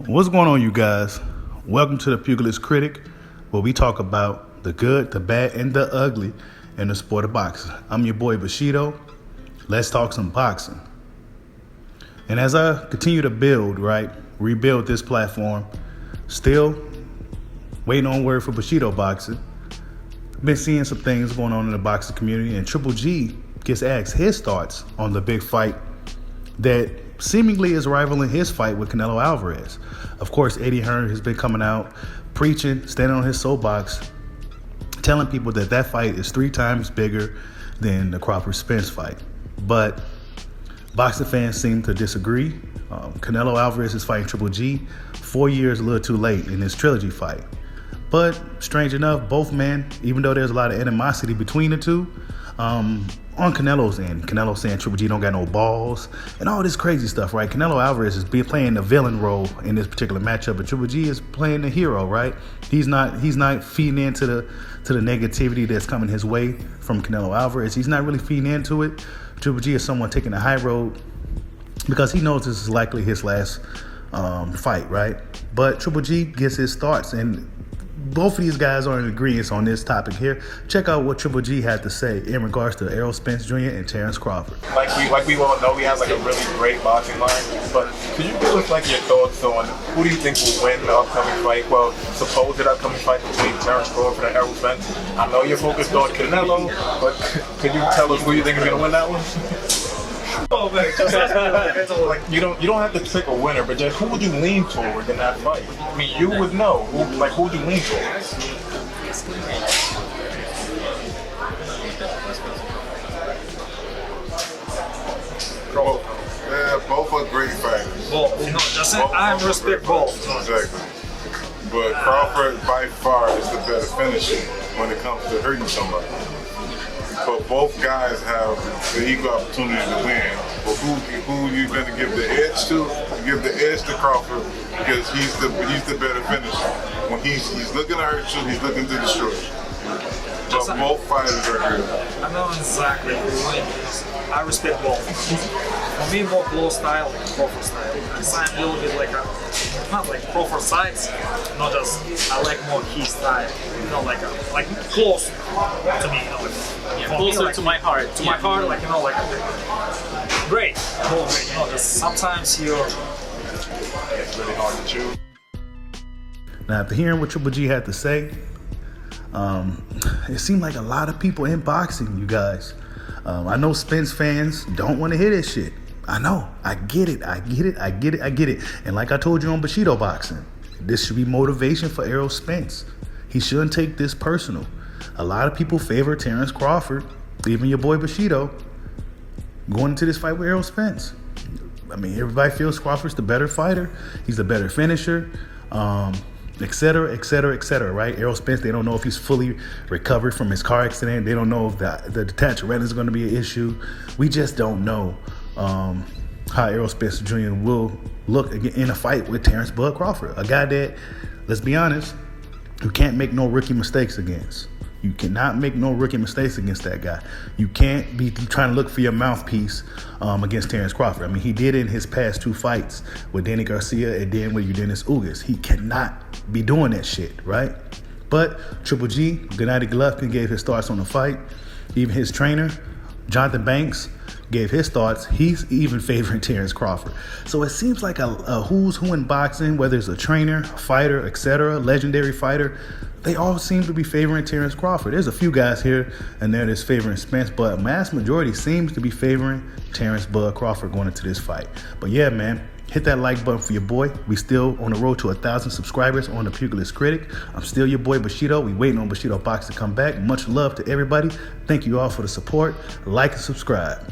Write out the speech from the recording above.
What's going on, you guys? Welcome to the Pugilist Critic, where we talk about the good, the bad, and the ugly in the sport of boxing. I'm your boy Bushido. Let's talk some boxing. And as I continue to rebuild this platform, still waiting on word for Bushido Boxing. Been seeing some things going on in the boxing community, and Triple G gets asked his thoughts on the big fight that seemingly is rivaling his fight with Canelo Alvarez. Of course, Eddie Hearn has been coming out, preaching, standing on his soapbox, telling people that that fight is 3 times bigger than the Crawford Spence fight. But boxing fans seem to disagree. Canelo Alvarez is fighting Triple G 4 years a little too late in this trilogy fight. But strange enough, both men, even though there's a lot of animosity between the two, on Canelo's end, Canelo saying Triple G don't got no balls and all this crazy stuff, right? Canelo Alvarez is playing the villain role in this particular matchup, but Triple G is playing the hero, right? He's not feeding into the negativity that's coming his way from Canelo Alvarez. He's not really feeding into it. Triple G is someone taking the high road because he knows this is likely his last fight, right? But Triple G gets his thoughts, and both of these guys are in agreement on this topic here. Check out what Triple G had to say in regards to Errol Spence Jr. and Terrence Crawford. Like we all know, we have like a really great boxing line. But could you give us like your thoughts on who do you think will win the upcoming fight? Well, supposed upcoming fight between Terrence Crawford and Errol Spence. I know you're focused on Canelo, but could you tell us who you think is gonna win that one? Oh man, like you don't have to pick a winner, but just who would you lean toward in that fight? I mean, you would know. Who would you lean toward? Both are great fighters. Both, I respect both. Exactly. But Crawford by far is the better finisher when it comes to hurting somebody. But both guys have the equal opportunity to win. But who you going to give the edge to? You give the edge to Crawford because he's the better finisher. When he's looking to hurt you, he's looking to destroy you. But both fighters are good. I know exactly who wins. I respect both. For me, more close style, like Crawford style. I sign a little bit like not like Crawford sides, not just, I like more his style. You know, like close to me, you know, like, closer like, to my heart. To my heart, like, you know, like, great. Both great. You know, just sometimes it's really hard to choose. Now, after hearing what Triple G had to say, it seemed like a lot of people in boxing, you guys. I know Spence fans don't want to hear this shit. I know. I get it. And like I told you on Bushido Boxing, this should be motivation for Errol Spence. He shouldn't take this personal. A lot of people favor Terrence Crawford, even your boy Bushido, going into this fight with Errol Spence. I mean, everybody feels Crawford's the better fighter. He's the better finisher. Et cetera, right? Errol Spence, they don't know if he's fully recovered from his car accident. They don't know if the detached retina is going to be an issue. We just don't know how Errol Spence Jr. will look in a fight with Terrence Bud Crawford, a guy that, let's be honest, you can't make no rookie mistakes against. You cannot make no rookie mistakes against that guy. You can't be trying to look for your mouthpiece against Terrence Crawford. I mean, he did it in his past 2 fights with Danny Garcia and then with Dennis Ugas. He cannot be doing that shit, right? But Triple G, Gennady Golovkin, gave his thoughts on the fight. Even his trainer, Jonathan Banks, gave his thoughts. He's even favoring Terrence Crawford. So it seems like a who's who in boxing, whether it's a trainer, a fighter, etc., legendary fighter, they all seem to be favoring Terrence Crawford. There's a few guys here and there that's favoring Spence, but mass majority seems to be favoring Terrence Bud Crawford going into this fight. But yeah, man, hit that like button for your boy. We still on the road to 1,000 subscribers on the Pugilist Critic. I'm still your boy Bushido. We waiting on Bushido Box to come back. Much love to everybody. Thank you all for the support. Like and subscribe.